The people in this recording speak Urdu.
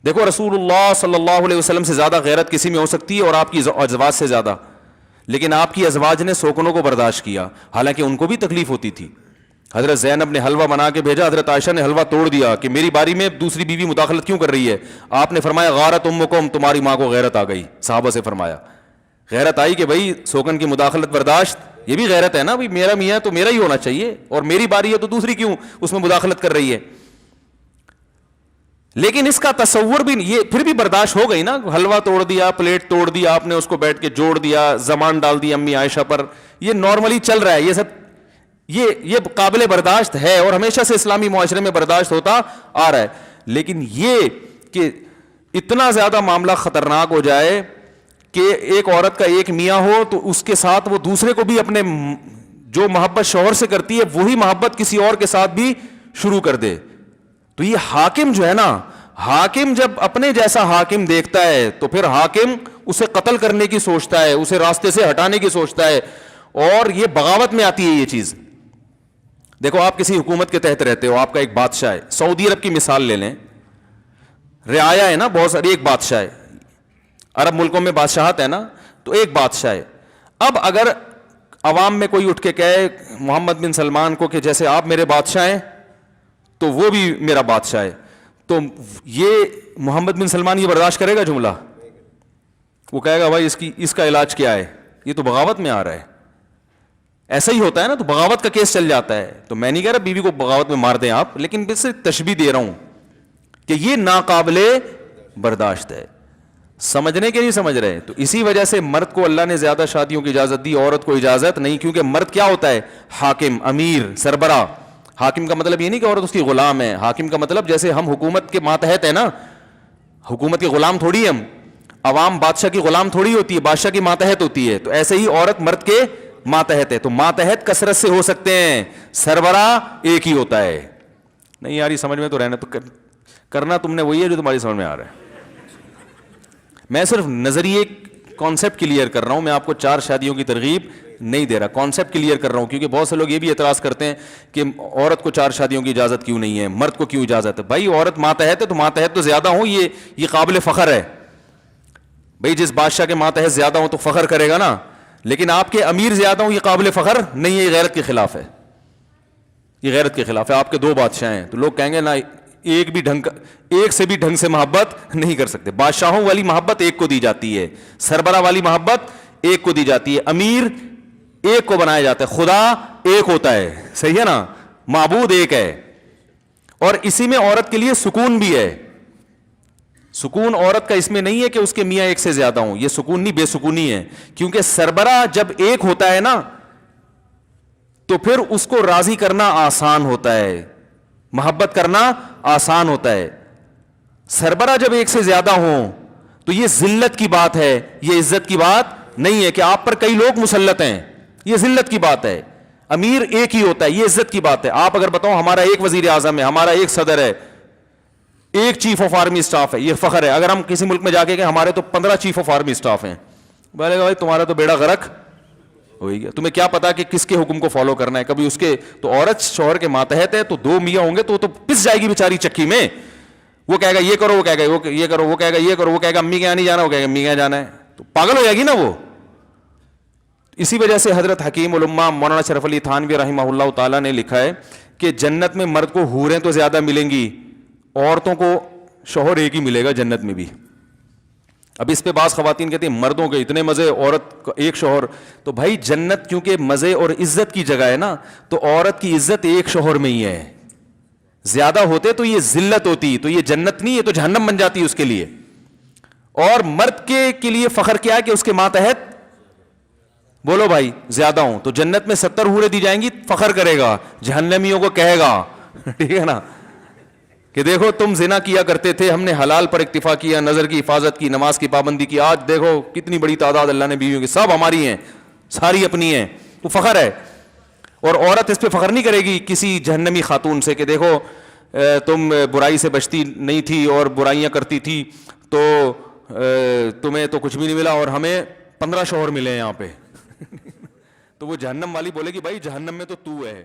دیکھو رسول اللہ صلی اللہ علیہ وسلم سے زیادہ غیرت کسی میں ہو سکتی ہے اور آپ کی ازواج سے زیادہ، لیکن آپ کی ازواج نے سوکنوں کو برداشت کیا، حالانکہ ان کو بھی تکلیف ہوتی تھی. حضرت زینب نے حلوہ بنا کے بھیجا، حضرت عائشہ نے حلوہ توڑ دیا کہ میری باری میں دوسری بیوی مداخلت کیوں کر رہی ہے. آپ نے فرمایا غارت امکم، تمہاری ماں کو غیرت آ گئی. صحابہ سے فرمایا غیرت آئی کہ بھائی سوکن کی مداخلت برداشت، یہ بھی غیرت ہے نا، بھائی میرا میاں تو میرا ہی ہونا چاہیے اور میری باری ہے تو دوسری کیوں اس میں مداخلت کر رہی ہے. لیکن اس کا تصور بھی یہ پھر بھی برداشت ہو گئی نا، حلوہ توڑ دیا، پلیٹ توڑ دیا آپ نے، اس کو بیٹھ کے جوڑ دیا، زبان ڈال دی امی عائشہ پر، یہ نارملی چل رہا ہے، یہ سب یہ قابل برداشت ہے اور ہمیشہ سے اسلامی معاشرے میں برداشت ہوتا آ رہا ہے. لیکن یہ کہ اتنا زیادہ معاملہ خطرناک ہو جائے کہ ایک عورت کا ایک میاں ہو تو اس کے ساتھ وہ دوسرے کو بھی اپنے جو محبت شوہر سے کرتی ہے وہی محبت کسی اور کے ساتھ بھی شروع کر دے. تو یہ حاکم جو ہے نا، حاکم جب اپنے جیسا حاکم دیکھتا ہے تو پھر حاکم اسے قتل کرنے کی سوچتا ہے، اسے راستے سے ہٹانے کی سوچتا ہے، اور یہ بغاوت میں آتی ہے یہ چیز. دیکھو آپ کسی حکومت کے تحت رہتے ہو، آپ کا ایک بادشاہ ہے، سعودی عرب کی مثال لے لیں، رعایا ہے نا بہت ساری، ایک بادشاہ ہے، عرب ملکوں میں بادشاہت ہے نا، تو ایک بادشاہ ہے. اب اگر عوام میں کوئی اٹھ کے کہے محمد بن سلمان کو کہ جیسے آپ میرے بادشاہ ہیں تو وہ بھی میرا بادشاہ ہے، تو یہ محمد بن سلمان یہ برداشت کرے گا جملہ؟ وہ کہے گا بھائی اس کا علاج کیا ہے، یہ تو بغاوت میں آ رہا ہے. ایسا ہی ہوتا ہے نا، تو بغاوت کا کیس چل جاتا ہے. تو میں نہیں کہہ رہا بیوی کو بغاوت میں مار دیں آپ، لیکن بس تشبیہ دے رہا ہوں کہ یہ ناقابل برداشت ہے. سمجھنے کے نہیں سمجھ رہے. تو اسی وجہ سے مرد کو اللہ نے زیادہ شادیوں کی اجازت دی، عورت کو اجازت نہیں، کیونکہ مرد کیا ہوتا ہے؟ حاکم، امیر، سربراہ. حاکم کا مطلب یہ نہیں کہ عورت اس کی غلام ہے، حاکم کا مطلب جیسے ہم حکومت کے ماتحت ہیں نا، حکومت کے غلام تھوڑی ہم، عوام بادشاہ کی غلام تھوڑی ہوتی ہے، بادشاہ کی ماتحت ہوتی ہے. تو ایسے ہی عورت مرد کے ماتحت ہے. تو ماتحت کثرت سے ہو سکتے ہیں، سربراہ ایک ہی ہوتا ہے. نہیں یار یہ سمجھ میں تو رہنا، تو کرنا تم نے وہی ہے جو تمہاری سمجھ میں آ رہا ہے. میں صرف نظریے کانسیپٹ کلیئر کر رہا ہوں، میں آپ کو 4 شادیوں کی ترغیب نہیں دے رہا، کانسیپٹ کلیئر کر رہا ہوں. کیونکہ بہت سے لوگ یہ بھی اعتراض کرتے ہیں کہ عورت کو 4 شادیوں کی اجازت کیوں نہیں ہے، مرد کو کیوں اجازت ہے. بھائی عورت ماتحت ہے تو ماتحت تو زیادہ ہوں، یہ قابل فخر ہے. بھائی جس بادشاہ کے ماتحت زیادہ ہوں تو فخر کرے گا نا، لیکن آپ کے امیر زیادہ ہوں یہ قابل فخر نہیں ہے، یہ غیرت کے خلاف ہے. یہ غیرت کے خلاف ہے. آپ کے 2 بادشاہ ہیں تو لوگ کہیں گے نا ایک سے بھی ڈھنگ سے محبت نہیں کر سکتے. بادشاہوں والی محبت ایک کو دی جاتی ہے، سربراہ والی محبت ایک کو دی جاتی ہے، امیر ایک کو بنایا جاتا ہے، خدا ایک ہوتا ہے. صحیح ہے نا، معبود ایک ہے. اور اسی میں عورت کے لیے سکون بھی ہے. سکون عورت کا اس میں نہیں ہے کہ اس کے میاں ایک سے زیادہ ہوں، یہ سکون نہیں، بے سکونی ہے. کیونکہ سربراہ جب ایک ہوتا ہے نا تو پھر اس کو راضی کرنا آسان ہوتا ہے، محبت کرنا آسان ہوتا ہے. سربراہ جب ایک سے زیادہ ہوں تو یہ ذلت کی بات ہے، یہ عزت کی بات نہیں ہے کہ آپ پر کئی لوگ مسلط ہیں، یہ ذلت کی بات ہے. امیر ایک ہی ہوتا ہے، یہ عزت کی بات ہے. آپ اگر بتاؤ ہمارا ایک وزیر اعظم ہے، ہمارا ایک صدر ہے، ایک چیف آف آرمی اسٹاف ہے، یہ فخر ہے. اگر ہم کسی ملک میں جا کے کہ ہمارے تو 15 چیف آف آرمی اسٹاف ہیں، بولے گا بھائی تمہارا تو بیڑا غرق ہو گیا، تمہیں کیا پتا کہ کس کے حکم کو فالو کرنا ہے. کبھی اس کے تو عورت شوہر کے ماتحت ہے تو 2 میاں ہوں گے تو وہ تو پس جائے گی بیچاری چکی میں. وہ کہے گا یہ کرو، وہ کہے گا یہ کرو، وہ کہے گا یہ کرو، وہ کہے گا امی کے یہاں نہیں جانا، وہ کہے گا امی کے یہاں جانا ہے. تو پاگل ہو جائے گی نا وہ. اسی وجہ سے حضرت حکیم الامہ مولانا شرف علی تھانوی رحمہ اللہ تعالیٰ نے لکھا ہے کہ جنت میں مرد کو حوریں تو زیادہ ملیں گی، عورتوں کو شوہر ایک ہی ملے گا جنت میں بھی. اب اس پہ بعض خواتین کہتی ہیں مردوں کے اتنے مزے، عورت کا ایک شوہر. تو بھائی جنت کیونکہ مزے اور عزت کی جگہ ہے نا، تو عورت کی عزت ایک شوہر میں ہی ہے. زیادہ ہوتے تو یہ ذلت ہوتی، تو یہ جنت نہیں، یہ تو جہنم بن جاتی اس کے لیے. اور مرد کے لیے فخر کیا ہے کہ اس کے ماتحت بولو بھائی زیادہ ہوں، تو جنت میں 70 حوریں دی جائیں گی، فخر کرے گا، جہنمیوں کو کہے گا ٹھیک ہے نا کہ دیکھو تم زنا کیا کرتے تھے، ہم نے حلال پر اکتفا کیا، نظر کی حفاظت کی، نماز کی پابندی کی، آج دیکھو کتنی بڑی تعداد اللہ نے بیویوں کی، سب ہماری ہیں، ساری اپنی ہیں. وہ فخر ہے. اور عورت اس پہ فخر نہیں کرے گی کسی جہنمی خاتون سے کہ دیکھو تم برائی سے بچتی نہیں تھی اور برائیاں کرتی تھی تو تمہیں تو کچھ بھی نہیں ملا اور ہمیں 15 شوہر ملے ہیں یہاں پہ تو وہ جہنم والی بولے گی بھائی جہنم میں تو ہے.